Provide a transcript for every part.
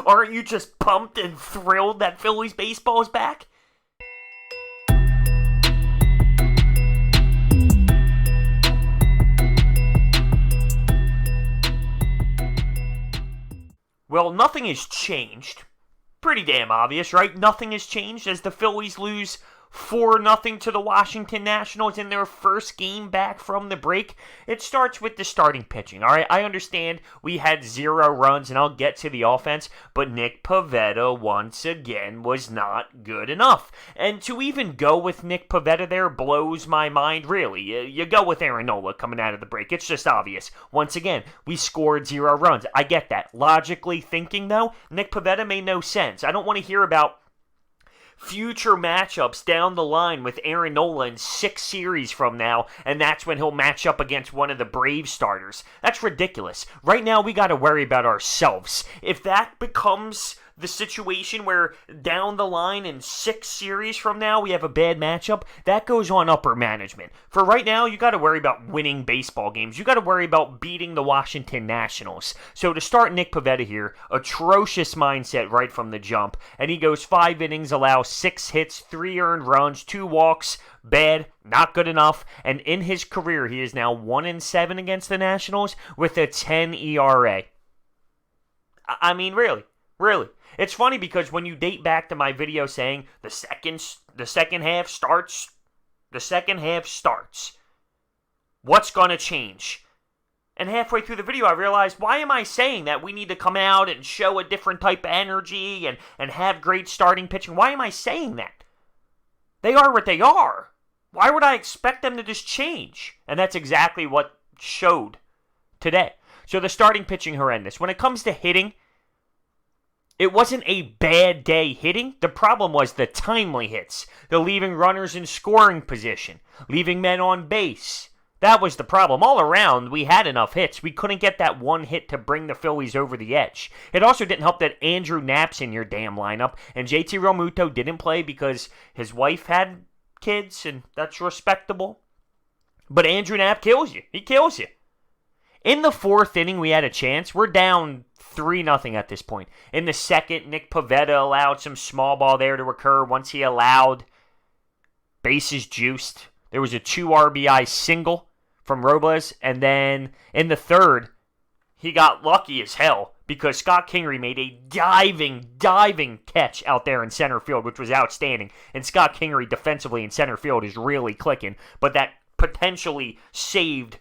Aren't you just pumped and thrilled that Phillies baseball is back? Well, nothing has changed. Pretty damn obvious, right? Nothing has changed as the Phillies lose 4-0 to the Washington Nationals in their first game back from the break. It starts with the starting pitching, all right? I understand we had 0 runs, and I'll get to the offense, but Nick Pivetta, once again, was not good enough. And to even go with Nick Pivetta there blows my mind, really. You go with Aaron Nola coming out of the break. It's just obvious. Once again, we scored 0 runs. I get that. Logically thinking, though, Nick Pivetta made no sense. I don't want to hear about future matchups down the line with Aaron Nola in 6 series from now, and that's when he'll match up against one of the Braves starters. That's ridiculous. Right now, we got to worry about ourselves. If that becomes the situation where down the line in 6 series from now we have a bad matchup, that goes on upper management. For right now, you got to worry about winning baseball games. You got to worry about beating the Washington Nationals. So to start Nick Pivetta here, atrocious mindset right from the jump. And he goes 5 innings, allows 6 hits, 3 earned runs, 2 walks. Bad, not good enough, and in his career, he is now 1-7 against the Nationals with a 10 ERA. I mean, really. It's funny because when you date back to my video saying the second half starts, what's going to change? And halfway through the video, I realized, why am I saying that we need to come out and show a different type of energy and have great starting pitching? Why am I saying that? They are what they are. Why would I expect them to just change? And that's exactly what showed today. So the starting pitching, horrendous. When it comes to hitting, it wasn't a bad day hitting. The problem was the timely hits. The leaving runners in scoring position. Leaving men on base. That was the problem. All around, we had enough hits. We couldn't get that one hit to bring the Phillies over the edge. It also didn't help that Andrew Knapp's in your damn lineup, and JT Realmuto didn't play because his wife had kids, and that's respectable. But Andrew Knapp kills you. He kills you. In the 4th inning, we had a chance. We're down 3-0 at this point. In the 2nd, Nick Pivetta allowed some small ball there to occur once he allowed bases juiced. There was a 2 RBI single from Robles, and then in the 3rd, he got lucky as hell because Scott Kingery made a diving catch out there in center field, which was outstanding. And Scott Kingery defensively in center field is really clicking, but that potentially saved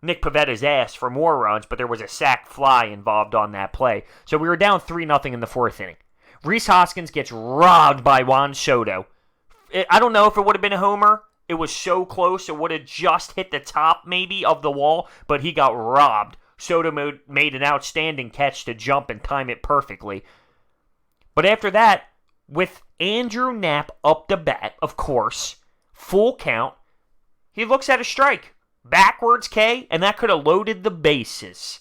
Nick Pivetta's ass for more runs, but there was a sac fly involved on that play. So we were down 3-0 in the 4th inning. Rhys Hoskins gets robbed by Juan Soto. I don't know if it would have been a homer. It was so close, it would have just hit the top, maybe, of the wall, but he got robbed. Soto made an outstanding catch to jump and time it perfectly. But after that, with Andrew Knapp up to bat, of course, full count, he looks at a strike. Backwards K, and that could have loaded the bases.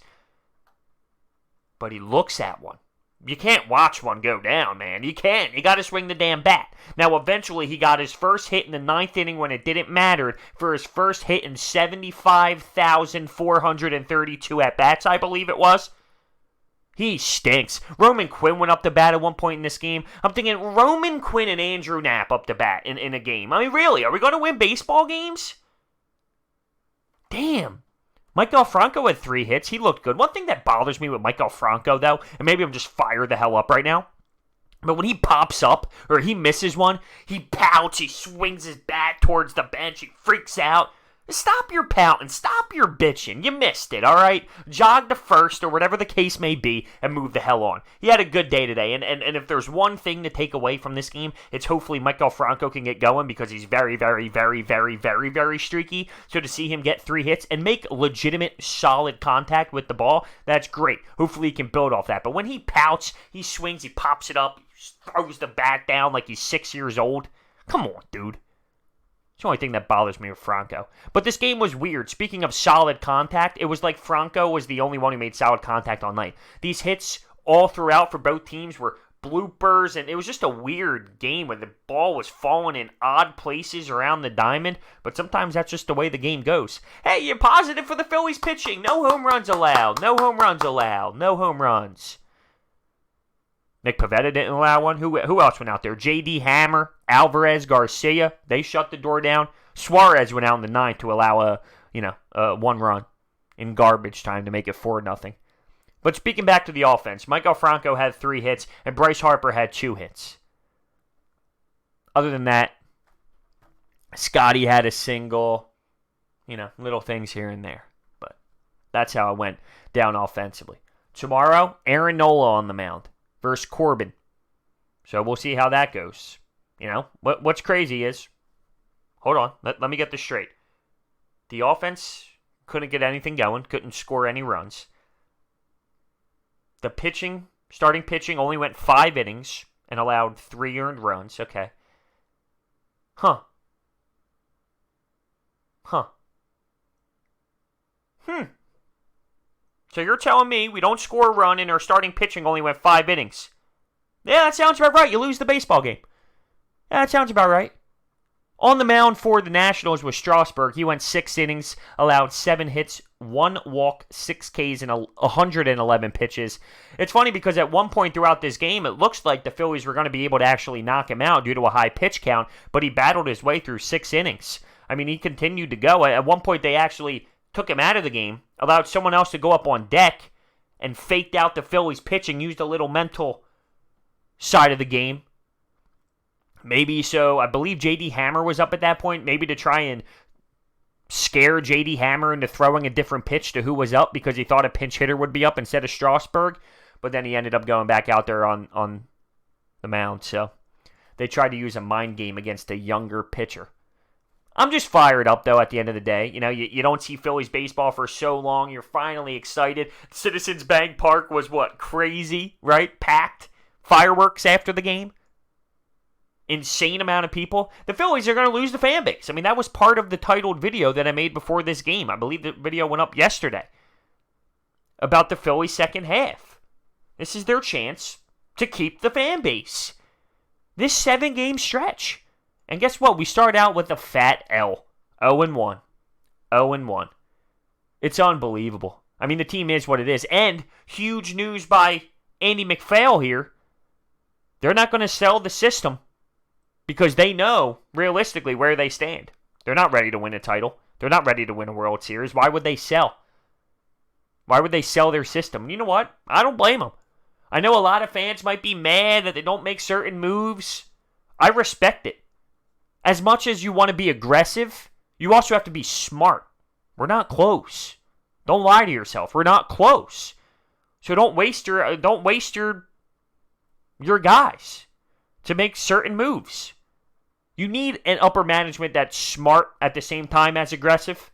But he looks at one. You can't watch one go down, man. You can't. You got to swing the damn bat. Now, eventually, he got his first hit in the 9th inning when it didn't matter for his first hit in 75,432 at-bats, I believe it was. He stinks. Roman Quinn went up to bat at one point in this game. I'm thinking Roman Quinn and Andrew Knapp up to bat in a game. I mean, really, are we going to win baseball games? Damn. Maikel Franco had 3 hits. He looked good. One thing that bothers me with Maikel Franco, though, and maybe I'm just fired the hell up right now, but when he pops up or he misses one, he pouts, he swings his bat towards the bench, he freaks out. Stop your pouting. Stop your bitching. You missed it, all right? Jog to first or whatever the case may be and move the hell on. He had a good day today, and if there's one thing to take away from this game, it's hopefully Maikel Franco can get going because he's very, very, very, very, very, very streaky. So to see him get 3 hits and make legitimate, solid contact with the ball, that's great. Hopefully he can build off that. But when he pouts, he swings, he pops it up, he throws the bat down like he's 6 years old. Come on, dude. It's the only thing that bothers me with Franco. But this game was weird. Speaking of solid contact, it was like Franco was the only one who made solid contact all night. These hits all throughout for both teams were bloopers, and it was just a weird game where the ball was falling in odd places around the diamond, but sometimes that's just the way the game goes. Hey, you're positive for the Phillies pitching. No home runs allowed. No home runs allowed. No home runs. Nick Pivetta didn't allow one. Who else went out there? J.D. Hammer, Alvarez, Garcia. They shut the door down. Suarez went out in the ninth to allow a 1 run in garbage time to make it 4-0. But speaking back to the offense, Maikel Franco had 3 hits, and Bryce Harper had 2 hits. Other than that, Scotty had a single, little things here and there. But that's how it went down offensively. Tomorrow, Aaron Nola on the mound versus Corbin. So we'll see how that goes. What's crazy is, hold on, let me get this straight. The offense couldn't get anything going, couldn't score any runs. The starting pitching only went 5 innings and allowed 3 earned runs. Okay. So you're telling me we don't score a run and our starting pitching only went 5 innings? Yeah, that sounds about right. You lose the baseball game. Yeah, that sounds about right. On the mound for the Nationals was Strasburg. He went 6 innings, allowed 7 hits, 1 walk, 6 Ks, and 111 pitches. It's funny because at one point throughout this game, it looks like the Phillies were going to be able to actually knock him out due to a high pitch count, but he battled his way through 6 innings. I mean, he continued to go. At one point, they actually took him out of the game, allowed someone else to go up on deck, and faked out the Phillies pitching, used a little mental side of the game. Maybe so. I believe J.D. Hammer was up at that point, maybe to try and scare J.D. Hammer into throwing a different pitch to who was up because he thought a pinch hitter would be up instead of Strasburg. But then he ended up going back out there on the mound. So they tried to use a mind game against a younger pitcher. I'm just fired up, though, at the end of the day. You don't see Phillies baseball for so long. You're finally excited. Citizens Bank Park was, crazy, right? Packed. Fireworks after the game. Insane amount of people. The Phillies are going to lose the fan base. I mean, that was part of the titled video that I made before this game. I believe the video went up yesterday about the Phillies' second half. This is their chance to keep the fan base. This 7-game stretch. And guess what? We start out with a fat L. 0-1. 0-1. It's unbelievable. I mean, the team is what it is. And huge news by Andy McPhail here. They're not going to sell the system. Because they know, realistically, where they stand. They're not ready to win a title. They're not ready to win a World Series. Why would they sell? Why would they sell their system? You know what? I don't blame them. I know a lot of fans might be mad that they don't make certain moves. I respect it. As much as you want to be aggressive, you also have to be smart. We're not close. Don't lie to yourself. We're not close. So don't waste your guys to make certain moves. You need an upper management that's smart at the same time as aggressive.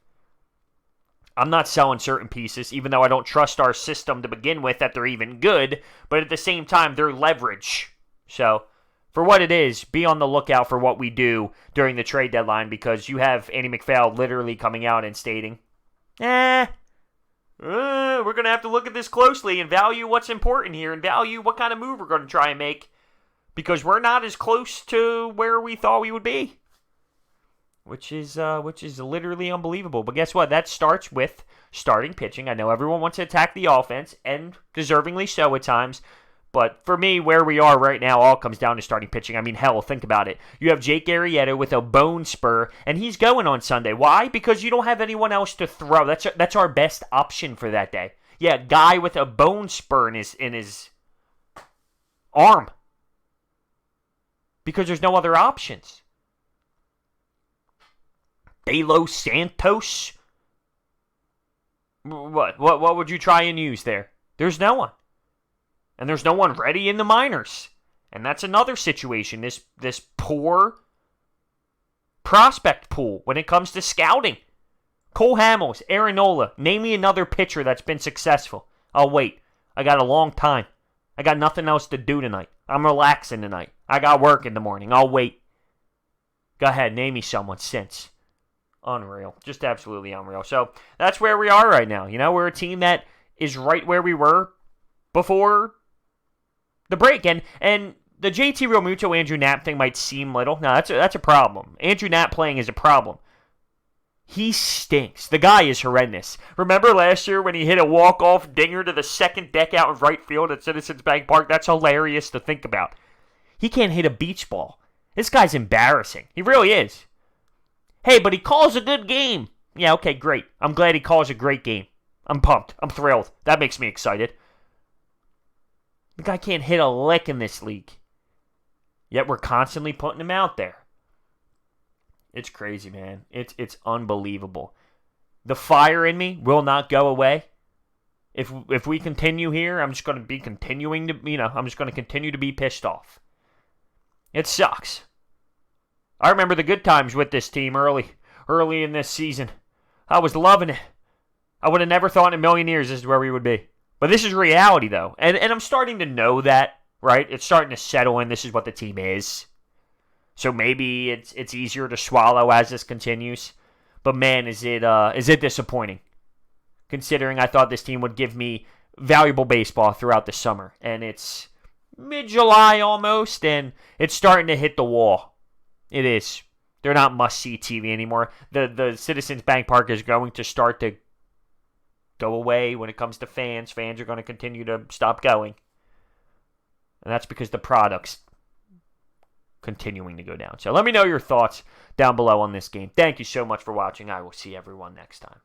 I'm not selling certain pieces, even though I don't trust our system to begin with that they're even good, but at the same time, they're leverage. So, for what it is, be on the lookout for what we do during the trade deadline, because you have Andy McPhail literally coming out and stating, we're going to have to look at this closely and value what's important here and value what kind of move we're going to try and make. Because we're not as close to where we thought we would be. Which is literally unbelievable. But guess what? That starts with starting pitching. I know everyone wants to attack the offense, and deservingly so at times. But for me, where we are right now all comes down to starting pitching. I mean, hell, think about it. You have Jake Arrieta with a bone spur, and he's going on Sunday. Why? Because you don't have anyone else to throw. That's our best option for that day. Yeah, guy with a bone spur in his arm. Because there's no other options. De Los Santos? What would you try and use there? There's no one. And there's no one ready in the minors. And that's another situation. This poor prospect pool when it comes to scouting. Cole Hamels, Aaron Nola. Name me another pitcher that's been successful. I'll wait. I got a long time. I got nothing else to do tonight. I'm relaxing tonight. I got work in the morning. I'll wait. Go ahead, name me someone since. Unreal. Just absolutely unreal. So, that's where we are right now. We're a team that is right where we were before The break, and the JT Realmuto Andrew Knapp thing might seem little. No, that's a problem. Andrew Knapp playing is a problem. He stinks. The guy is horrendous. Remember last year when he hit a walk-off dinger to the second deck out in right field at Citizens Bank Park? That's hilarious to think about. He can't hit a beach ball. This guy's embarrassing. He really is. Hey, but he calls a good game. Yeah, okay, great. I'm glad he calls a great game. I'm pumped. I'm thrilled. That makes me excited. The guy can't hit a lick in this league. Yet we're constantly putting him out there. It's crazy, man. It's unbelievable. The fire in me will not go away. If we continue here, I'm just going to be continuing to, I'm just going to continue to be pissed off. It sucks. I remember the good times with this team early in this season. I was loving it. I would have never thought in a million years this is where we would be. But this is reality, though. And I'm starting to know that, right? It's starting to settle in. This is what the team is. So maybe it's easier to swallow as this continues. But man, is it disappointing. Considering I thought this team would give me valuable baseball throughout the summer. And it's mid-July almost, and it's starting to hit the wall. It is. They're not must-see TV anymore. The Citizens Bank Park is going to start to go away when it comes to fans. Fans are going to continue to stop going. And that's because the product's continuing to go down. So let me know your thoughts down below on this game. Thank you so much for watching. I will see everyone next time.